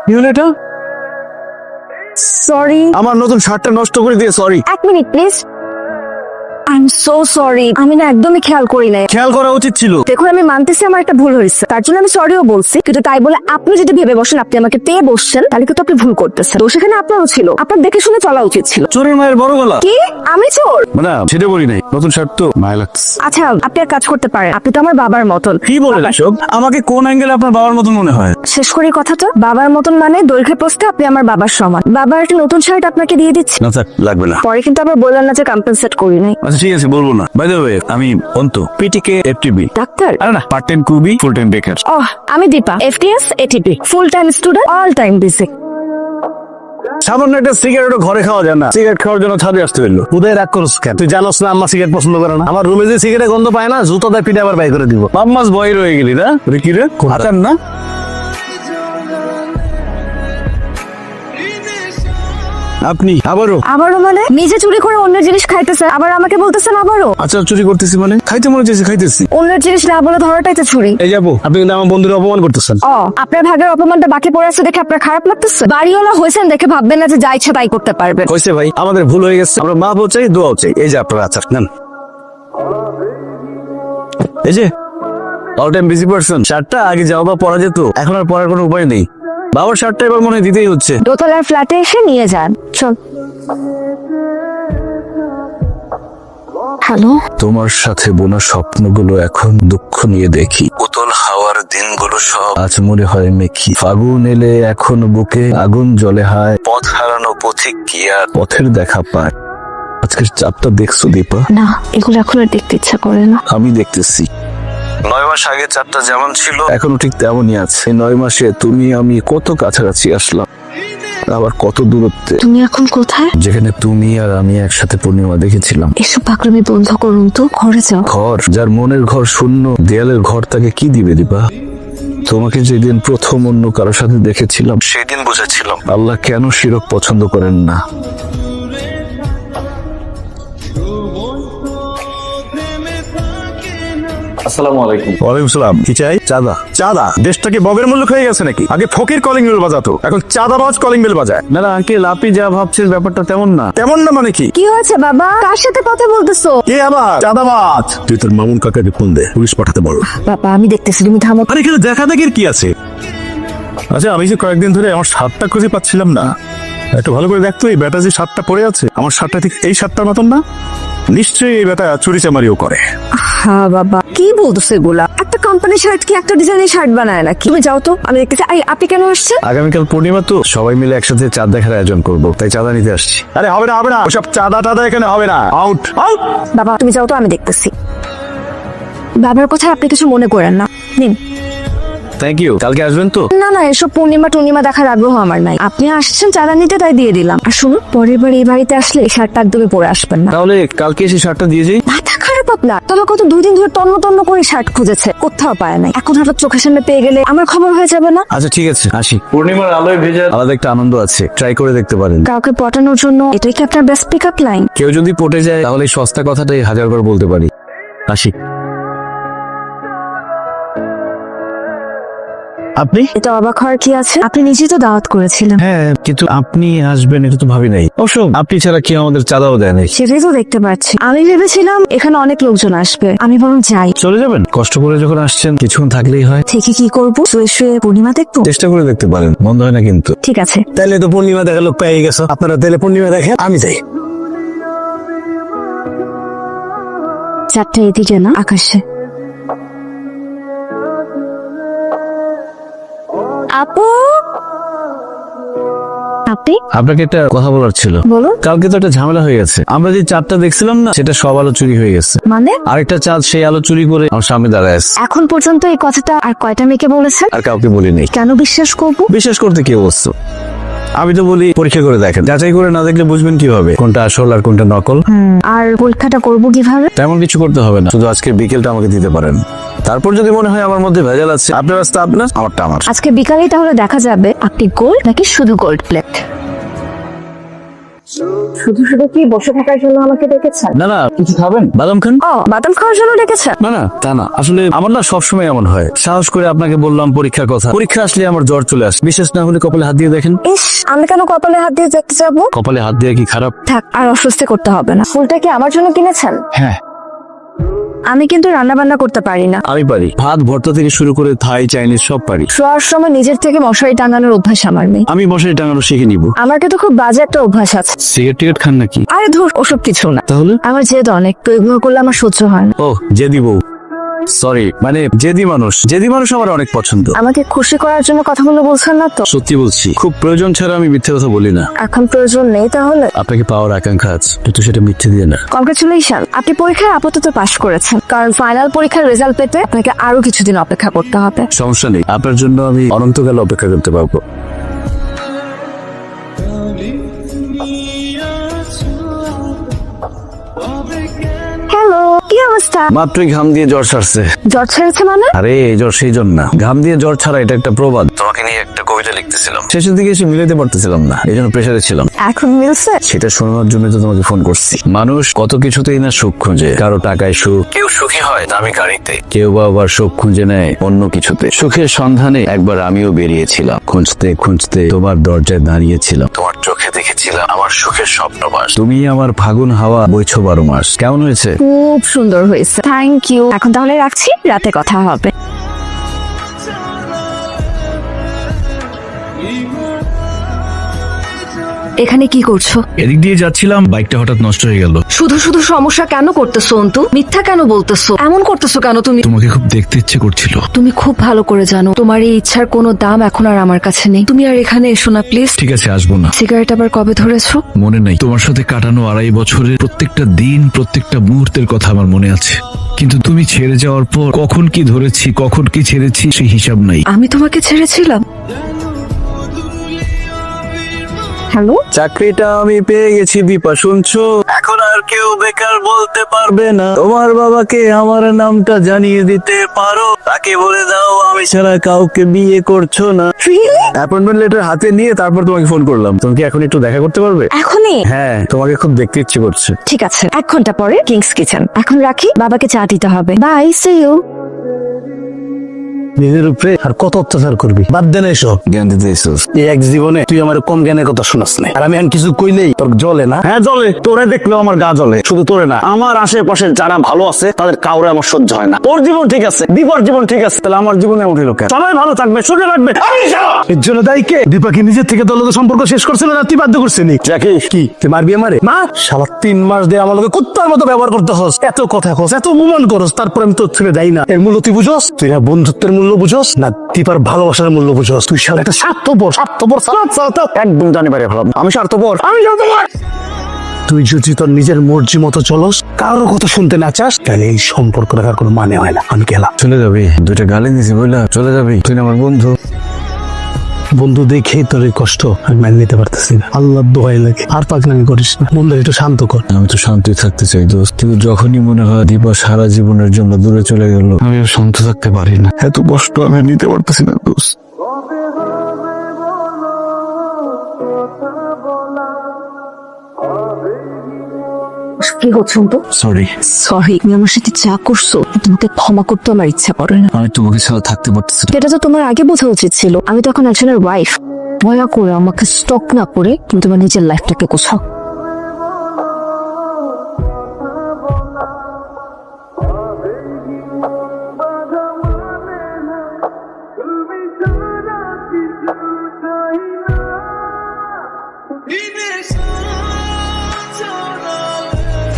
কি হলো এটা? সরি। আমার নতুন শার্টটা নষ্ট করে দিয়ে সরি। এক minute please. I am so sorry, আমি না একদমই খেয়াল করি নাই। খেয়াল করা উচিত ছিল। দেখুন, আমি মানতেছি আমার একটা ভুল হয়েছে, তার জন্য আমি সরিও বলছি, কিন্তু তাই বলে আপনি যদি ভেবে বসেন আপনি আমাকে পেয়ে বসছেন, তাহলে কিন্তু আপনি ভুল করতেছেন। তো সেখানে আপনারও ছিল, আপনার দেখে শুনে চলা উচিত ছিল। চোরের মায়ের বড় গলা। কি? আমি চোর? মানে সেটা বলি নাই, নতুন শার্ট তো মায়া লাগছে। আচ্ছা, আপনি এক কাজ করতে পারেন, আপনি তো আমার বাবার মতন। কি বলেন এসব? আমাকে কোন অ্যাঙ্গেলে আপনার বাবার মতন মনে হয়? শেষ করি কথাটা। বাবার মতন মানে দৈর্ঘ্যে প্রস্থে আপনি আমার বাবার সমান। বাবার একটা নতুন শার্ট আপনাকে দিয়ে দিচ্ছি, না থাক, লাগবে না। পরে কিন্তু আবার বললেন না যে কম্পেনসেট করি নাই। আচ্ছা ঠিক আছে, বলবো না। বাই দ্য ওয়ে, আমি অন্ত, পিটিকে এফটিবি। ডাক্তার? আরে না, পার্ট টাইম কুবি, ফুল টাইম বেকার। আমি দীপা, এফটিএস এটিপি, full time student, all time busy. সামান্য একটা সিগারেটও ঘরে খাওয়া যায় না, সিগারেট খাওয়ার জন্য ছাদে আসতে পারলো। উদয় রাগ করছ কেন? তুই জানোস না আম্মা সিগারেট পছন্দ করে না? আমার রুমে যে সিগারেট গন্ধ পায় না, জুতো দিয়ে পিঠে আবার বাই করে দিব। মাম্মাস বয় রয়ে গেলি না রে? কি রে, আচার না? আপনি আবারও? আবারও মানে? নিজে চুরি করে অন্যের জিনিস খাইতেছে, আবার আমাকে বলতেছেন আবারও? আচার চুরি করতেছি মানে? খাইতে মনে চাইছে, খাইতেছি। অন্যের জিনিস না বলে ধরাটাই তো চুরি। এই যাবো, আপনি কিন্তু আমার বন্ধুর অপমান করতেছেন। আপনার ভাগের অপমানটা বাকি পড়ে আছে দেখে আপনার খারাপ লাগতেছে? বাড়িওয়ালা হয়েছেন দেখে ভাববেন না যে যা ইচ্ছা তাই করতে পারবেন। কইছে ভাই, আমাদের ভুল হয়ে গেছে, আমরা মাফও চাই, দোয়াও চাই। এই যে আপনার আচার নেন। এই যে অল টাইম বিজি পারসন, শার্টটা আগে যাও বা পরা যেত, এখন আর পরার কোনো উপায় নেই। বাবার শার্টটা এবার মনে হয় দিতেই হচ্ছে। দোতলার ফ্ল্যাটে এসে নিয়ে যান, চল। হ্যালো? তোমার সাথে বোনা স্বপ্নগুলো এখন দুঃখ নিয়ে দেখি। উতল হাওয়ার দিনগুলো সব আজ মনে হয় মেখি। ফাগুন এলে এখন বুকে আগুন জ্বলে হায়। পথ হারানো পথিক কি আর পথের দেখা পায়। আজকের চাপটা দেখছো দীপা? না, এগুলো এখন আর দেখতে ইচ্ছা করে না। আমি দেখতেছি। 9 মাস আগে চাপটা যেমন ছিল এখনো ঠিক তেমনই আছে। 9 মাসে তুমি আমি কত কাছাকাছি আসলাম, আবার কত দূরত্বে। তুমি এখন কোথায়? যেখানে তুমি আর আমি একসাথে পূর্ণিমা দেখেছিলাম। এসব পাগলামি বন্ধ করুন তো, ঘরে যাও। ঘর? যার মনের ঘর শূন্য, দেয়ালের ঘর তাকে কি দিবে দীপা? তোমাকে যেদিন প্রথম অন্য কারোর সাথে দেখেছিলাম সেদিন বুঝেছিলাম আল্লাহ কেন শিরক পছন্দ করেন না। আসসালামু আলাইকুম। ওয়ালাইকুম সালাম। কি চাই? চাঁদা? চাঁদা? দেশটাকে বগের মূল্য হয়ে গেছে নাকি? আগে ফকির কলিং বেল বাজাতো, এখন চাঁদাবাজ কলিং বেল বাজায়। না না আঙ্কেল, আপনি যা ভাবছেন ব্যাপারটা তেমন না। তেমন না মানে কি? কি হয়েছে বাবা? কার সাথে কথা বলতেছো? কে আবার চাঁদাবাজ? তুই তোর মামুন কাকাকে ফোন দে, পুলিশ পাঠাতে বল। বাবা আমি দেখতেছি, তুমি থামো। আরে এখানে দেখা দেখির কি আছে? আচ্ছা, আমি যে কয়েকদিন ধরে আমার শার্টটা খুঁজে পাচ্ছিলাম না, একটু ভালো করে দেখতো। এই বেটা যে শার্টটা পরে আছে, আমার শার্টটা ঠিক এই শার্টটার মতন না? নিশ্চয়ই এই বেটা চুরি চামারিও করে। হ্যাঁ বাবা, কি বলতেছো এগুলা? একটা কোম্পানির শার্ট কি একটা ডিজাইনের শার্ট বানায় নাকি? তুমি যাও তো, আমি দেখতেছি। আপনি কেন আসছেন? আগামীকাল পূর্ণিমা তো, সবাই মিলে একসাথে চাঁদ দেখার আয়োজন করবো, তাই চাঁদা নিতে আসছি। আরে হবে না, হবে না, ওসব চাঁদা টাদা এখানে হবে না। Out out. বাবা তুমি যাও তো, আমি দেখতেছি। বাবার কথা আপনি কিছু মনে করেন না, নিন। Thank you. কালকে আসবেন তো? না না, এসব পূর্ণিমা দেখার আগ্রহ আমার নাই। আপনি আসছেন চাঁদা নিতে, তাই দিয়ে দিলাম। আর শুনুন, পরের বার এই বাড়িতে আসলে এই শার্টটা একদমই পরে আসবেন না। তাহলে কালকে এসে শার্টটা দিয়ে যাই। মাথা খারাপ আপনার? তবে কত 2 দিন ধরে তন্ন করে শার্ট খুঁজেছে, কোথাও পায় নাই। এখন হঠাৎ চোখের সামনে পেয়ে গেলে আমার খবর হয়ে যাবে না? আচ্ছা ঠিক আছে, আসি। পূর্ণিমার আলোয় ভেজা আলাদা একটা আনন্দ আছে, ট্রাই করে দেখতে পারেন। কাউকে পটানোর জন্য এটাই কি আপনার বেস্ট পিক আপ লাইন? কেউ যদি পটে যায় তাহলে এই সস্তা কথাটাই 1000 বার বলতে পারি। আসি। আপনি? এটা অবাক হওয়ার কি আছে? আপনি নিজেই তো দাওয়াত করেছিলেন। হ্যাঁ, কিন্তু আপনি আসবেন এটা তো ভাবি নাই। অবশ্য আপনি ছাড়া কেউ আমাদের চাঁদাও দেয় নাই। সেটাই তো দেখতে পাচ্ছি। আমি ভেবেছিলাম এখানে অনেক লোকজন আসবে, আমি বরং যাই। চলে যাবেন? কষ্ট করে যখন আসছেন কিছুক্ষণ থাকলেই হয়। থেকে কি করবো? শুয়ে শুয়ে পূর্ণিমা দেখবো? চেষ্টা করে দেখতে পারেন, মন্দ হয় না কিন্তু। ঠিক আছে। তাইলে তো পূর্ণিমা দেখা লোক পেয়ে গেছো। আপনারা তাইলে পূর্ণিমা দেখেন, আমি যাই। চারটা এদিকে না, আকাশে। আপু, আপনি? আপনাকে একটা কথা বলার ছিল। বলুন। কালকে তো একটা ঝামেলা হয়ে গেছে। আমরা যে চাঁদটা দেখছিলাম না, সেটা সব আলো চুরি হয়ে গেছে। মানে? আরেকটা চাঁদ সেই আলো চুরি করে আমার সামনে দাঁড়ায় আছে। এখন পর্যন্ত এই কথাটা আর কয়টা মেয়েকে বলেছেন? আর কাউকে বলিনি। কেন বিশ্বাস করবো? বিশ্বাস করতে কেউ বসছো? আমি তো বলি পরীক্ষা করে দেখেন, যাচাই করে না দেখলে বুঝবেন কিভাবে কোনটা আসল আর কোনটা নকল। আর পরীক্ষাটা করবো কিভাবে? তেমন কিছু করতে হবে না, শুধু আজকে বিকেলটা আমাকে দিতে পারেন। তারপর যদি মনে হয় আমার মধ্যে ভেজাল আছে, আপনার রাস্তা আপনার, আমারটা আমার। আজকে বিকালেই তাহলে দেখা যাবে আপনি গোল্ড নাকি শুধু গোল্ড প্লেট। শুধু শুধু কি বসে থাকার জন্য আমাকে ডেকেছেন? না না, কিছু খাবেন? বাদাম খান? ও, বাদাম খাওয়ার জন্য ডেকেছেন? না না, তা না, আসলে আমার না সবসময় এমন হয়, সাহস করে আপনাকে বললাম পরীক্ষার কথা, পরীক্ষা আসলে আমার জ্বর চলে আসে, বিশেষ না হলে কপালে হাত দিয়ে দেখেন। ইস, আমি কেন কপালে হাত দিয়ে দেখতে যাবো? কপালে হাত দিয়ে কি খারাপ? থাক, আর অস্বস্তি করতে হবে না। ফুলটা কি আমার জন্য কিনেছেন? হ্যাঁ আমি কিন্তু রান্না বান্না করতে পারি না। আমি পারি, ভাত ভর্তা থেকে শুরু করে থাই চাইনিজ সব পারি। শোয়ার সময় নিজের থেকে মশারি টাঙানোর অভ্যাস আমার নেই। আমি মশারি টাঙানো শিখে নিব। আমার কিন্তু খুব বাজে একটা অভ্যাস আছে। সিগারেট টিকেট খান নাকি? আরে ধুর, ওসব কিছু না। তাহলে? আমার জেদ অনেক, তো এগুলো করলে আমার সহ্য হয় না। ও, জেদি বউ, সরি, মানে জেদি মানুষ আমার অনেক পছন্দ। আমাকে খুশি করার জন্য কথাগুলো বলছেন না তো? সত্যি বলছি, খুব প্রয়োজন ছাড়া আমি মিথ্যে কথা বলি না। এখন প্রয়োজন নেই তাহলে? আপনাকে পাওয়ার আকাঙ্ক্ষা আছে, কিন্তু সেটা মিথ্যে দিয়ে না। কংগ্রেচুলেশন, আপনি পরীক্ষায় আপাতত পাশ করেছেন, কারণ ফাইনাল পরীক্ষার রেজাল্ট পেতে আপনাকে আরো কিছুদিন অপেক্ষা করতে হবে। সমস্যা নেই, আপনার জন্য আমি অনন্তকাল অপেক্ষা করতে পারবো। হ্যালো, কি অবস্থা? মাত্রই ঘাম দিয়ে জ্বর ছাড়ছে। জ্বর ছেড়েছে মানে? আরে এই জ্বর সেই জন্য না, ঘাম দিয়ে জ্বর ছাড়া এটা একটা প্রবাদ। তোমাকে নিয়ে একটা কবিতা লিখতেছিলাম, শেষের দিকে এসে মিলাতে পারতেছিলাম না, এই জন্য প্রেশারে ছিলাম। এখন মিলছে? সেটা শোনানোর জন্য তো তোমাকে ফোন করছি। মানুষ কত কিছুতেই না সুখ খুঁজে, কারো টাকায় সুখ, কেউ সুখী হয় দামি গাড়িতে, কেউ বা আবার সুখ খুঁজে নেয় অন্য কিছুতে। সুখের সন্ধানে একবার আমিও বেরিয়েছিলাম, খুঁজতে খুঁজতে তোমার দরজায় দাঁড়িয়েছিলাম, তোমার চোখে দেখেছিলাম আমার সুখের স্বপ্নবাস। তুমি আমার ফাগুন হাওয়া, বইছো 12 মাস। কেমন হয়েছে? খুব সুন্দর হয়েছে, থ্যাংক ইউ। এখন তাহলে রাখছি, রাতে কথা হবে। এখানে কি করছো? এদিক দিয়ে যাচ্ছিলাম, বাইকটা হঠাৎ নষ্ট হয়ে গেল। শুধু শুধু সমস্যা কেন করতেছো অন্তু? মিথ্যা কেন বলতেছো? এমন করতেছো কেন তুমি? তোমাকে খুব দেখতে ইচ্ছে করছিল। তুমি খুব ভালো করে জানো তোমার এই ইচ্ছার কোনো দাম এখন আর আমার কাছে নেই। তুমি আর এখানে এসো না প্লিজ। ঠিক আছে, আসবো না। সিগারেট আবার কবে ধরেছো? মনে নাই, তোমার সাথে কাটানো 2.5 বছরের প্রত্যেকটা দিন, প্রত্যেকটা মুহূর্তের কথা আমার মনে আছে, কিন্তু তুমি ছেড়ে যাওয়ার পর কখন কি ধরেছি, কখন কি ছেড়েছি, সেই হিসাব নাই। আমি তোমাকে ছেড়েছিলাম? হ্যালো, চাকরিটা আমি পেয়ে গেছি দীপা, শুনছো? এখন আর কেউ বেকার বলতে পারবে না। তোমার বাবাকে আমার নামটা জানিয়ে দিতে পারো, তাকে বলে দাও আমি ছাড়া কাউকে বিয়ে করছো না। অ্যাপয়েন্টমেন্ট লেটার হাতে নিয়ে তারপর তোমাকে ফোন করলাম। তুমি কি এখন একটু দেখা করতে পারবে? এখনই? হ্যাঁ, তোমাকে খুব দেখতে ইচ্ছে করছে। ঠিক আছে, 1 ঘন্টা পরে কিংস কিচেন। এখন রাখি, বাবাকে চা দিতে হবে। Bye, see you. নিজের উপরে আর কত অত্যাচার করবি? বাদ দে না এসব। জ্ঞান দিতে এসেছ? এই এক জীবনে তুই আমার কম জ্ঞানের কথা শোনাস না, আর আমি এখন কিছু কইলেই তোর জ্বলে না? হ্যাঁ জ্বলে, তোরে দেখলেও আমার গা জ্বলে। শুধু তোরে না, আমার আশেপাশে যারা ভালো আছে তাদের কাউরে আমার সহ্য হয় না। তোর জীবন ঠিক আছে, দীপার জীবন ঠিক আছে, তাহলে আমার জীবনে উঠিল কেন? সবাই ভালো থাকবে, সুখে থাকবে। এর জন্য দায়ী কে? দীপাকে নিজের থেকে তোর লোকের সম্পর্ক শেষ করছিল না তুই বাধ্য করছিস? যাকে কি তুই মারবি আমারে? মা শালা 3 মাস দিয়ে আমার লোকে কুত্তার মতো ব্যবহার করতে হস, এত কথা কস, এত অপমান করস, তারপর আমি তোর ছেড়ে যাই না। এর মূল্য তুই বুঝস? তুই না বন্ধুত্বের মূল্য বুঝস, না দীপার ভালোবাসার মূল্য বুঝস? তুই শালা একটা স্বার্থপর সালাদ একদম জানি পারে ভালো, আমি স্বার্থপর। তুই যদি তোর নিজের মর্জি মতো চলস, কারোর কথা শুনতে না চাস, তাহলে এই সম্পর্ক রাখার কোনো মানে হয় না। আমি গেলাম। চলে যাবি? 2টা গালি দিছি বইলা চলে যাবি? তুই না আমার বন্ধু। বন্ধু দেখে তোর এই কষ্ট আমি মেনে নিতে পারতেছি না। আল্লাহ দোহাই লাগে, আর পাগলামি করিস না, মনটা একটু শান্ত কর। আমি তো শান্তি থাকতে চাই দোস্ত, কিন্তু যখনই মনে হয় দীপা সারা জীবনের জন্য দূরে চলে গেল, আমি আর শান্ত থাকতে পারি না। এত কষ্ট আমি আর নিতে পারতেছি না দোস্ত। কি হচ্ছে অন্তু? সরি। সরি, তুমি আমার সাথে চা করছো, তোমাকে ক্ষমা করতে আমার ইচ্ছা করে না। আমি তোমাকে ছাড়া থাকতে পারতেছি না। এটা তো তোমার আগে বোঝা উচিত ছিল। আমি তো এখন একজনের ওয়াইফ। দয়া করে আমাকে স্টক না করে তুমি তোমার নিজের লাইফটাকে গোছাও।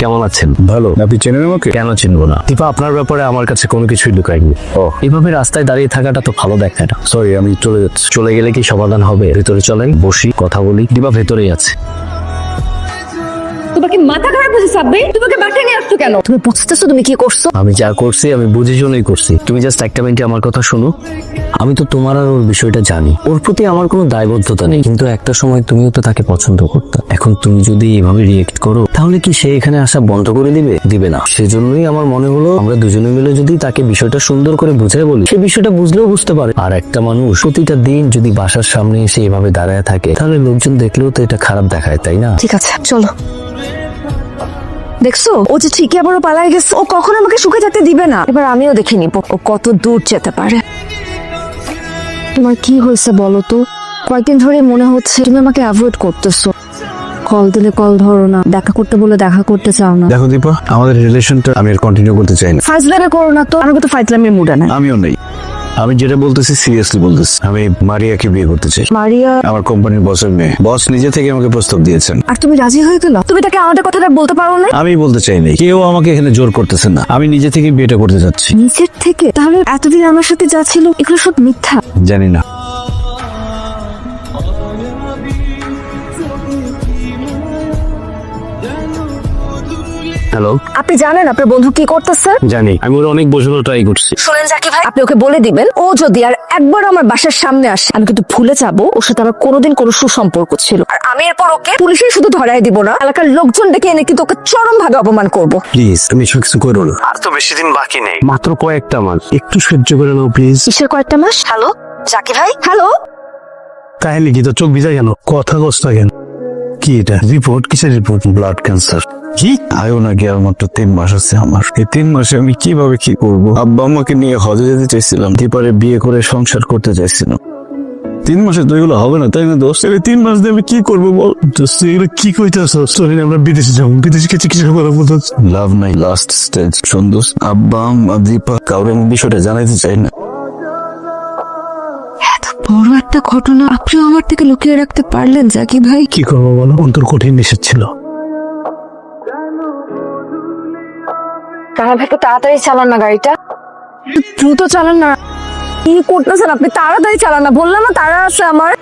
কেমন আছেন? ভালো। আপনি চেনেন আমাকে? কেন চিনবো না? দীপা আপনার ব্যাপারে আমার কাছে কোনো কিছুই লুকায়নি। ও, এভাবে রাস্তায় দাঁড়িয়ে থাকাটা তো ভালো দেখায় না। সরি, আমি চলে যাচ্ছি। চলে গেলে কি সমাধান হবে? ভেতরে চলেন, বসি, কথা বলি। দীপা ভেতরেই আছে। তোমার কি মাথা খারাপ হয়েছে সাব্বির? তোমাকে বাসায় নিয়ে আসছো কেন? তুমি বুঝতেছো তুমি কি করছো? আমি যা করছি আমি বুঝে শুনেই করছি। তুমি জাস্ট একটা মিনিট আমার কথা শোনো। আমি তো তোমার আর ওর বিষয়টা জানি, ওর প্রতি আমার কোনো দায়বদ্ধতা নেই, কিন্তু একটা সময় তুমিও তো তাকে পছন্দ করতে। এখন তুমি যদি এভাবে রিয়েক্ট করো তাহলে কি সে এখানে আসা বন্ধ করে দিবে না। সেজন্যই আমার মনে হলো আমরা দুজনে মিলে যদি তাকে বিষয়টা সুন্দর করে বুঝাই বলি, সে বিষয়টা বুঝলেও বুঝতে পারে। আর একটা মানুষ প্রতিটা দিন যদি বাসার সামনে এসে এভাবে দাঁড়ায় থাকে তাহলে লোকজন দেখলেও তো এটা খারাপ দেখায়, তাই না? ঠিক আছে চলো। দেখছো ও যে ঠিকই আবারও পালাই গেছে। ও কখনো আমাকে সুখে থাকতে দিবে না। এবার আমিও দেখে নিব ও কত দূর যেতে পারে। তোমার কি হয়েছে বলো তো? কয়েকদিন ধরে মনে হচ্ছে তুমি আমাকে অ্যাভয়েড করতেছো। কল দিলে কল ধরো না, দেখা করতে বলে দেখা করতে চাও না। দেখো দীপা, আমাদের রিলেশনটা আমি আর কন্টিনিউ করতে চাই না। ফাইজলামে করো না তো। আমাকে তো ফাইজলামের মুড নাই। আমিও নেই। আমি যেটা বলতেছি সিরিয়াসলি বলতেছি, আমি মারিয়াকে বিয়ে করতে চাই। মারিয়া? আমার কোম্পানির বসের মেয়ে। বস নিজে থেকে আমাকে প্রস্তাব দিয়েছেন। আর তুমি রাজি হয়ে গেল? তুমি তাকে আমাদের কথাটা বলতে পারো না? আমি বলতে চাই নাই, কেউ আমাকে এখানে জোর করতেছে না। আমি নিজে থেকে বিয়েটা করতে চাচ্ছি। নিজের থেকে? তাহলে এতদিন আমার সাথে যা ছিল এগুলো সব মিথ্যা। জানি না। হ্যালো, আপনি জানেন আপনার বন্ধু কি করতেছে? জানি। আমি ওর অনেক বোঝানোর ট্রাই করছি। শোনেন জাকি ভাই, আপনি ওকে বলে দিবেন ও যদি আর একবার আমার বাসার সামনে আসে আমি কিন্তু ভুলে যাবো ওর সাথে আমার কোনোদিন কোনো সুসম্পর্ক ছিল। আর আমি এরপর ওকে পুলিশে শুধু ধরাই দিব না, এলাকার লোকজন ডেকে এনে কিন্তু ওকে চরম ভাবে অপমান করবো। প্লিজ তুমি এসব কিছু করো না। আর তো বেশি দিন বাকি নেই, মাত্র কয়েকটা মাস, একটু সহ্য করে নাও প্লিজ। কিসের কয়েকটা মাস? হ্যালো জাকি ভাই? হ্যালো? কাহিনী কি? তো চোখ ভিজা কেন? কথা কষ্ট কেন? কি এটা রিপোর্ট? কিসের রিপোর্ট? Blood cancer. কি? আয়ও নাকি আর মাত্র 3 মাস আছে আমার। এই 3 মাসে আমি কিভাবে কি করব? আব্বা আমাকে নিয়ে হজে যেতে চাইছিলাম, দীপারে বিয়ে করে সংসার করতে চাইছিলাম। 3 মাসে তো এগুলো হবে না, তাই না দোস্ত? এই 3 মাস দিয়ে আমি কি করবো বল? দোস্ত এগুলো কি কইতাছ? আমরা বিদেশে যাবো, বিদেশে গেছে কিছু কথা বলতে। লাভ নাই, লাস্ট স্টেজ। সন্দোষ, আব্বা আম্মা দীপা কাউরে আমি বিষয়টা জানাইতে চাই না। এত বড় একটা ঘটনা আপনিও আমার থেকে লুকিয়ে রাখতে পারলেন জাকি ভাই? কি করবো বলো, অন্তর কঠিন নিষেধ ছিল। কারা ভাই, একটু তাড়াতাড়ি চালান না গাড়িটা, দ্রুত চালান না। কি করতেছেন আপনি? তাড়াতাড়ি চালান না, বললাম না তারা আছে আমার।